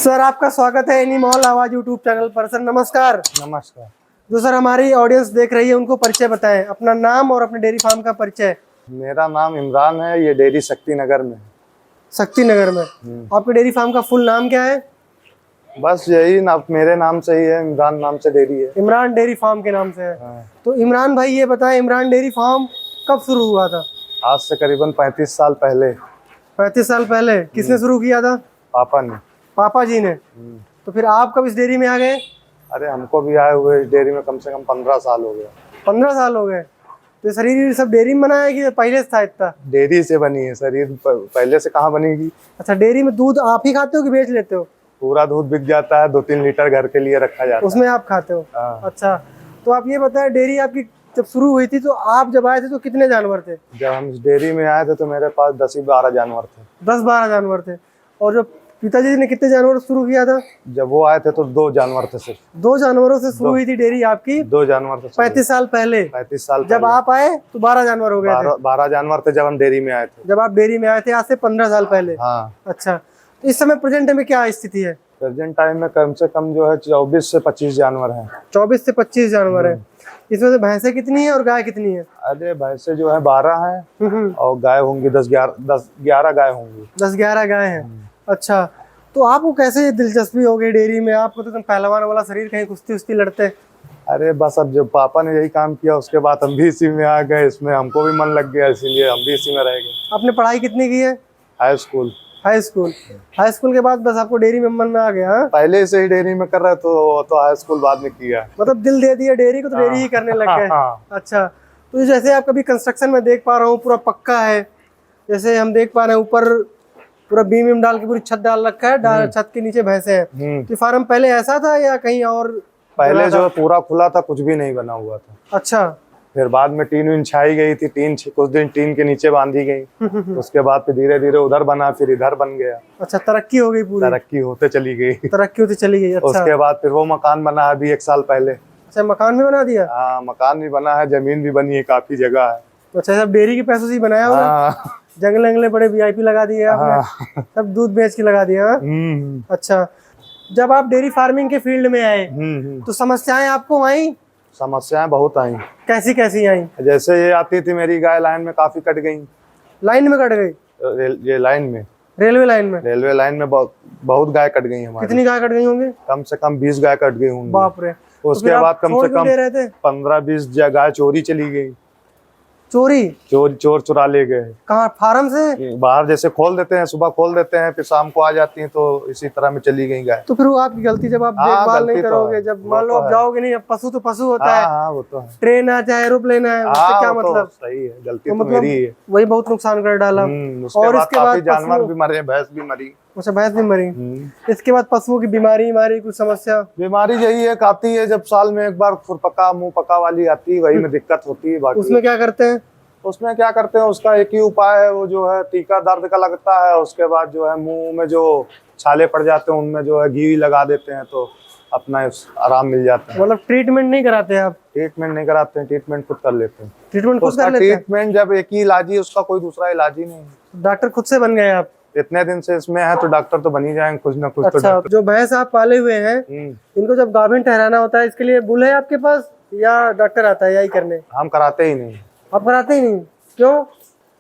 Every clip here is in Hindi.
सर आपका स्वागत है एनिमल आवाज यूट्यूब चैनल पर। सर नमस्कार। नमस्कार। जो सर हमारी ऑडियंस देख रही है उनको परिचय बताएं, अपना नाम और अपने डेयरी फार्म का परिचय। मेरा नाम इमरान है, ये डेयरी शक्ति नगर में। शक्ति नगर में। आपके डेयरी फार्म का फुल नाम क्या है? बस यही ना, मेरे नाम से ही है, इमरान नाम से डेयरी है। इमरान डेयरी फार्म के नाम से है। हाँ। तो इमरान भाई ये बताएं, इमरान डेयरी फार्म कब शुरू हुआ था? आज से करीबन 35 साल पहले। 35 साल पहले। किसने शुरू किया था? पापा ने। पापा जी ने। तो फिर आप कब इस डेयरी में आ गए? अरे हमको भी आए हुए इस डेयरी में कम से कम 15 साल हो गया। 15 साल हो गए। तो शरीर सब डेयरी में बना है कि पहले से था इतना? डेयरी से बनी है, शरीर पहले से कहाँ बनेगी। अच्छा, डेयरी में दूध आप ही खाते हो कि बेच लेते हो? पूरा दूध बिक जाता है, 2-3 लीटर घर के लिए रखा जाता है, उसमें आप खाते हो? हाँ। अच्छा, तो आप ये बताएं, डेयरी आपकी जब शुरू हुई थी तो आप जब आए थे तो कितने जानवर थे? जब हम इस डेयरी में आए थे तो मेरे पास 10-12 जानवर थे। 10-12 जानवर थे। और जो पिताजी ने कितने जानवर शुरू किया था? जब वो आए थे तो 2 जानवर थे सिर्फ। 2 जानवरों से शुरू हुई थी डेयरी आपकी? 2 जानवर थे 35 साल पहले। 35 साल जब आप आए तो 12 जानवर हो गए थे। 12 जानवर थे जब हम डेयरी में आए थे। जब आप डेयरी में आए थे आज से 15 साल पहले। हाँ। अच्छा, तो इस समय प्रेजेंट में क्या स्थिति है? प्रेजेंट टाइम में कम से कम जो है 24 से 25 जानवर हैं। 24 से 25 जानवर है। इसमें से भैंसें कितनी है और गाय कितनी है? अरे भैंसे जो है 12 हैं और गाय होंगी 10-11 गाय होंगी। 10-11 गाय हैं। अच्छा, तो आपको कैसे दिलचस्पी हो गई डेयरी में? आपको तो पहलवान वाला शरीर, कहीं कुश्ती उश्ती लड़ते? अरे बस अब जब पापा ने यही काम किया उसके बाद हम भी इसी में आ गए, इसमें हमको भी मन लग गया, इसीलिए हम भी इसी में रह गए। आपने पढ़ाई कितनी की है? High school. High school. High school के बाद बस आपको डेयरी में मन आ गया? हाँ? पहले से ही डेयरी में कर रहे तो हाई स्कूल बाद में किया। मतलब दिल दे दिया डेयरी को तो डेयरी ही करने लग गए। अच्छा, तो जैसे आप कभी कंस्ट्रक्शन में देख पा रहा हूँ पूरा पक्का है, जैसे हम देख पा रहे हैं ऊपर पूरा बीम वीम डाल के पूरी छत डाल रखा है, छत के नीचे भैंसे हैं। तो फार्म पहले ऐसा था या कहीं और? पहले जो पूरा खुला था, कुछ भी नहीं बना हुआ था। अच्छा, फिर बाद में टीन वीन छाई गई थी, कुछ दिन टीन के नीचे बांधी गई। उसके बाद फिर धीरे धीरे उधर बना, फिर इधर बन गया। अच्छा, तरक्की हो गई पूरी? तरक्की होते चली गई। तरक्की होती चली गई। अच्छा। उसके बाद फिर वो मकान बना अभी 1 साल पहले। अच्छा, मकान भी बना दिया? हाँ, मकान भी बना है, जमीन भी बनी है, काफी जगह है। अच्छा, सब डेयरी के पैसों से ही बनाया होगा? हाँ। जंगले अंगले बड़े वीआईपी लगा दिए आपने? हाँ। सब दूध बेच के लगा दिया? अच्छा, जब आप डेयरी फार्मिंग के फील्ड में आए तो समस्याएं आपको आई? समस्याएं बहुत आई। कैसी कैसी आई? जैसे ये आती थी मेरी गाय लाइन में काफी कट गई। लाइन में कट गई? ये लाइन में, रेलवे लाइन में? रेलवे लाइन में बहुत गाय कट गई हमारी। कितनी गाय कट गई होंगी? कम से कम 20 गाय कट गई होंगी। बाप रे। उसके बाद कम से कम रहे थे? 15-20 गाय चोरी चली गई। चोरी? चोर चुरा ले गए। कहाँ, फार्म से? बाहर जैसे खोल देते हैं, सुबह खोल देते हैं, फिर शाम को आ जाती हैं, तो इसी तरह में चली गई गाय। तो फिर वो आपकी गलती, जब आप देखभाल नहीं करोगे, जब मान लो आप जाओगे नहीं, अब पशु तो पशु होता है। हाँ, वो तो है। ट्रेन है चाहे एरोप्लेन है, उससे क्या मतलब? सही है, गलती तो मेरी है। वही बहुत नुकसान कर डाला। और इसके बाद जानवर भी मरे, भैंस भी मरी। अच्छा, भैंस भी मरी। इसके बाद पशुओं की बीमारी कुछ समस्या? बीमारी यही है, आती है जब साल में एक बार खुरपका मुंह पका वाली आती है, वही में दिक्कत होती है। बाकी उसमें क्या करते हैं? उसमें क्या करते हैं, उसका एक ही उपाय है, वो जो है टीका दर्द का लगता है। उसके बाद जो है मुंह में जो छाले पड़ जाते हैं उनमें जो है घी लगा देते हैं, तो अपना आराम मिल जाता है। मतलब ट्रीटमेंट नहीं कराते आप? ट्रीटमेंट नहीं कराते हैं, ट्रीटमेंट खुद कर लेते हैं। ट्रीटमेंट खुद कर लेते हैं? ट्रीटमेंट जब एक ही इलाज है, उसका कोई दूसरा इलाज ही नहीं है। डॉक्टर खुद से बन गए आप? इतने दिन से इसमें है तो डॉक्टर तो बन ही जाएंगे कुछ ना कुछ। अच्छा, जो भैंस आप पाले हुए हैं इनको जब गाभिन ठहराना होता है, इसके लिए बुल है आपके पास या डॉक्टर आता है यही करने? हम कराते ही नहीं। आप कराते ही नहीं? क्यों?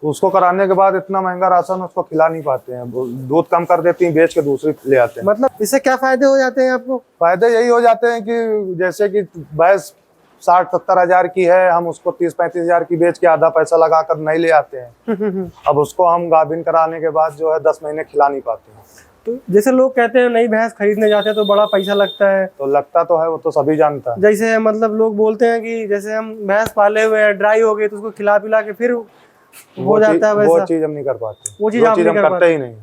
उसको कराने के बाद इतना महंगा राशन उसको खिला नहीं पाते हैं, दूध कम कर देती हैं, बेच के दूसरी ले आते हैं। मतलब इससे क्या फायदे हो जाते हैं आपको? फायदे यही हो जाते हैं कि जैसे कि भैंस 60-70 हजार की है, हम उसको 30-35 हजार की बेच के आधा पैसा लगाकर नहीं ले आते हैं। अब उसको हम गाभिन कराने के बाद जो है 10 महीने खिला नहीं पाते हैं। तो जैसे लोग कहते हैं नई भैंस खरीदने जाते हैं तो बड़ा पैसा लगता है, तो लगता तो है, वो तो सभी जानता है। जैसे मतलब लोग बोलते हैं कि जैसे हम भैंस पाले हुए हैं, ड्राई हो गई तो उसको खिला पिला के फिर हो जाता है वैसा? वो चीज हम नहीं कर पाते। वो चीज हम करते ही नहीं।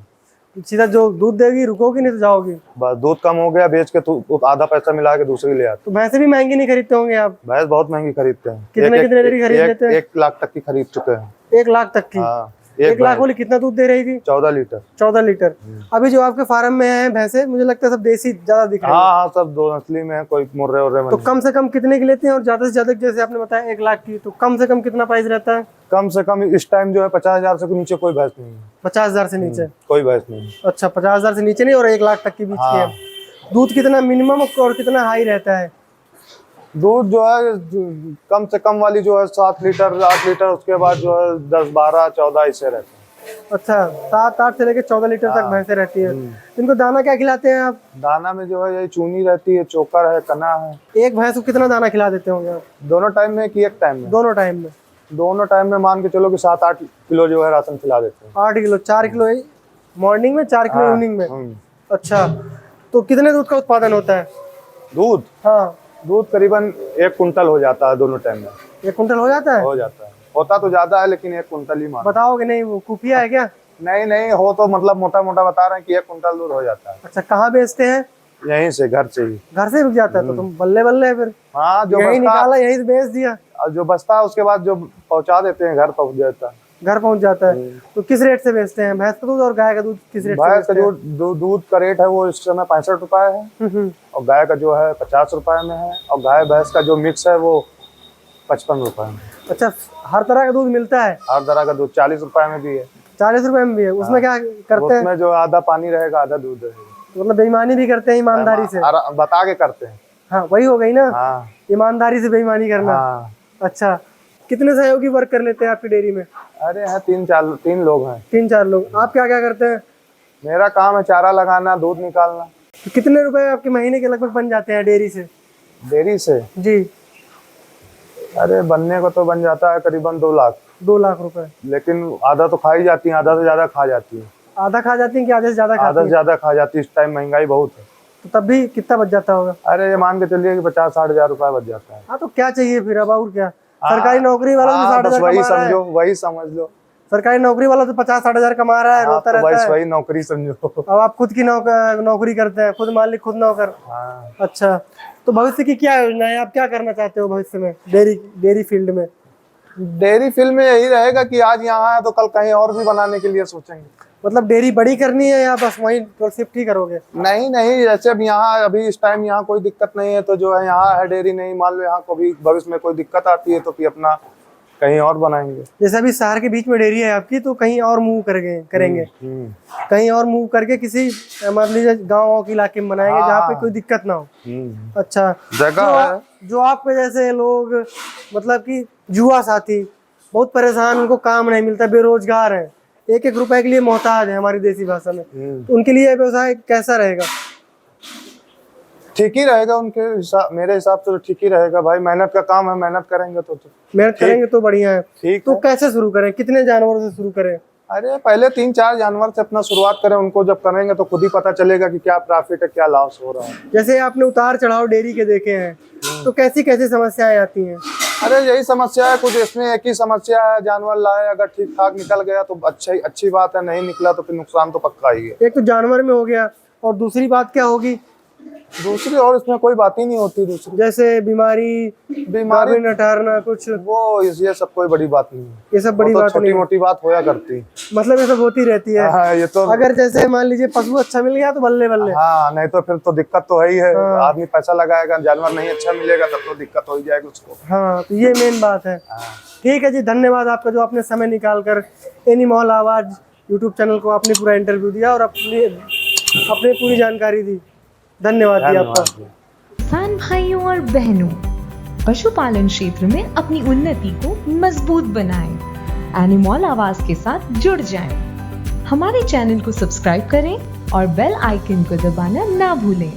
सीधा जो दूध देगी रुकोगी, नहीं तो जाओगी? बस दूध कम हो गया, बेच के तो आधा पैसा मिला के दूसरी ले आते। तो भैंसे भी महंगी नहीं खरीदते होंगे आप? भैंस बहुत महंगी खरीदते हैं। कितने खरीद लेते हैं? 1 लाख तक की खरीद चुके हैं। 1 लाख तक की? हाँ। 1 लाख वाली कितना दूध दे रही थी? 14 लीटर। 14 लीटर। अभी जो आपके फार्म में है भैंसे, मुझे लगता है सब देसी ज्यादा दिख रहे हैं। हाँ, सब दो नस्ली में है, कोई मुर्रे उर्रे में तो नहीं। कम से कम कितने की लेते हैं, और ज्यादा से ज्यादा जैसे आपने बताया 1 लाख की, तो कम से कम कितना प्राइस रहता है? कम से कम इस टाइम जो है 50,000 से नीचे कोई भैंस नहीं है। 50,000 से नीचे? कोई भैंस नहीं। अच्छा, 50,000 से नीचे नहीं, और 1 लाख तक के बीच की है। दूध कितना मिनिमम और कितना हाई रहता है? दूध जो है कम से कम वाली जो है 7 लीटर 8 लीटर, उसके बाद जो है 10 12 14 ऐसे रहते हैं। अच्छा, 7 8 से लेके 14 लीटर तक भैंसें रहती है। इनको दाना क्या खिलाते हैं आप? दाना में जो है यही चूनी रहती है, चोकर है, कना है। एक भैंस को कितना दाना खिला देते होंगे आप? दोनों टाइम में कि एक टाइम में? दोनों टाइम में। दोनों टाइम में मान के चलो कि 7 8 किलो जो है राशन खिला देते हैं। 8 किलो, 4 किलो मॉर्निंग में, 4 किलो इवनिंग में। अच्छा, तो कितने दूध का उत्पादन होता है? दूध? हाँ, दूध करीबन 1 कुंटल हो जाता है दोनों टाइम में। 1 कुंटल हो जाता है? हो जाता है, होता तो ज्यादा है लेकिन 1 कुंटल ही मान। बताओगे नहीं, वो खुफिया है क्या? नहीं नहीं, हो तो मतलब मोटा मोटा बता रहे हैं कि 1 कुंटल दूध हो जाता है। अच्छा, कहाँ बेचते हैं? यहीं से, घर से ही। घर से बिक जाता है? तो तुम बल्ले बल्ले है फिर। हाँ, जो यही बचता निकाला, यही से बेच दिया। जो बचता है उसके बाद जो पहुंचा देते हैं, घर पहुंच जाता है। घर पहुंच जाता है। तो किस रेट से बेचते हैं भैंस का दूध, और गाय का दूध किस रेट से भैंस का बेचते हैं? जो दूध का रेट है वो इस समय 65 रुपए है, और गाय का जो है 50 रुपए में है, और गाय भैंस का जो मिक्स है वो 55 रुपए में। अच्छा, हर तरह का दूध मिलता है? हर तरह का दूध 40 रुपए में भी है। 40 रुपए में भी है? उसमें क्या करते हैं? उसमें जो आधा पानी रहेगा आधा दूध रहेगा। मतलब बेईमानी भी करते हैं ईमानदारी से? बता के करते हैं। हाँ, वही हो गई ना, हाँ ईमानदारी से बेईमानी करना। हाँ। अच्छा, कितने सहयोगी वर्क कर लेते हैं आपकी डेयरी में? अरे है 3 लोग हैं। 3-4 लोग। आप क्या क्या करते हैं? मेरा काम है चारा लगाना, दूध निकालना। तो कितने रुपए आपके महीने के लगभग बन जाते हैं डेयरी से? डेयरी से? जी। अरे बनने को तो बन जाता है करीबन 2 लाख। 2 लाख रुपए? लेकिन आधा तो खा ही जाती है, आधा से ज्यादा खा जाती है। आधा खा जाती है कि आधे से ज्यादा खाती आधा से हैं? ज्यादा खा जाती है, इस टाइम महंगाई बहुत है। तो तब भी कितना बच जाता होगा? अरे ये मान के चलिए कि 50-60 हजार रुपए बच जाता है। हाँ, तो क्या चाहिए फिर अब, और क्या? सरकारी नौकरी वाला भी 60 बस हजार वही कमा रहा है। समझो, वही समझ लो। सरकारी नौकरी वाला तो 50-60 हजार कमा रहा है, रोता तो रहता है। वही नौकरी समझो। अब आप खुद की नौकरी करते हैं, खुद मालिक खुद नौकर। हाँ। अच्छा, तो भविष्य की क्या योजना है? आप क्या करना चाहते हो भविष्य में डेयरी फील्ड में? डेयरी फील्ड में यही रहेगा कि आज यहाँ है तो कल कहीं और भी बनाने के लिए सोचेंगे। मतलब डेयरी बड़ी करनी है या बस वहीं शिफ्ट ही करोगे? नहीं नहीं, जैसे अब यहाँ अभी इस टाइम यहाँ कोई दिक्कत नहीं है तो जो है यहाँ है डेयरी, नहीं मान लो यहाँ को भी भविष्य में कोई दिक्कत आती है तो फिर अपना कहीं और बनाएंगे। जैसे अभी शहर के बीच में डेयरी है आपकी, तो कहीं और मूव करेंगे कहीं और मूव करके किसी मान लीजिए गाँव के इलाके में बनाएंगे जहाँ पे कोई दिक्कत ना हो। अच्छा, जगह है। जो आपके जैसे लोग, मतलब कि युवा साथी बहुत परेशान, उनको काम नहीं मिलता, बेरोजगार है, 1-1 रुपए के लिए मोहताज है हमारी देसी भाषा में, तो उनके लिए व्यवसाय कैसा रहेगा? ठीक ही रहेगा उनके हिसाब, मेरे हिसाब से तो ठीक ही रहेगा भाई। मेहनत का काम है, मेहनत करेंगे तो मेहनत करेंगे तो बढ़िया है। ठीक तो है। कैसे शुरू करें, कितने जानवरों से शुरू करें? अरे पहले 3-4 जानवर से अपना शुरुआत करें, उनको जब करेंगे तो खुद ही पता चलेगा कि क्या प्रॉफिट है, क्या लॉस हो रहा है। जैसे आपने उतार चढ़ाव डेयरी के देखे हैं, तो कैसी कैसी समस्याएं आती हैं? अरे यही समस्या है कुछ, इसमें एक ही समस्या है, जानवर लाए अगर ठीक ठाक निकल गया तो अच्छी बात है, नहीं निकला तो फिर नुकसान तो पक्का ही है। एक तो जानवर में हो गया, और दूसरी बात क्या होगी? दूसरी और इसमें कोई बात ही नहीं होती दूसरी। जैसे बीमारी न ठहरना कुछ, वो ये सब कोई बड़ी बात नहीं है। ये सब बड़ी बात नहीं, छोटी मोटी बात होया करती, मतलब ये सब होती रहती है। हाँ, ये तो अगर जैसे मान लीजिए पशु अच्छा मिल गया तो बल्ले बल्ले। हाँ, नहीं तो फिर तो दिक्कत तो है ही है। आदमी पैसा लगाएगा, जानवर नहीं अच्छा मिलेगा तब तो दिक्कत हो ही जाएगी उसको। हाँ, तो ये मेन बात है। ठीक है जी, धन्यवाद आपका जो आपने समय निकाल कर एनिमल आवाज यूट्यूब चैनल को आपने पूरा इंटरव्यू दिया और अपनी पूरी जानकारी दी। धन्यवाद जी आपका। किसान भाइयों और बहनों, पशुपालन क्षेत्र में अपनी उन्नति को मजबूत बनाएं। एनिमल आवाज के साथ जुड़ जाएं। हमारे चैनल को सब्सक्राइब करें और बेल आइकन को दबाना ना भूलें।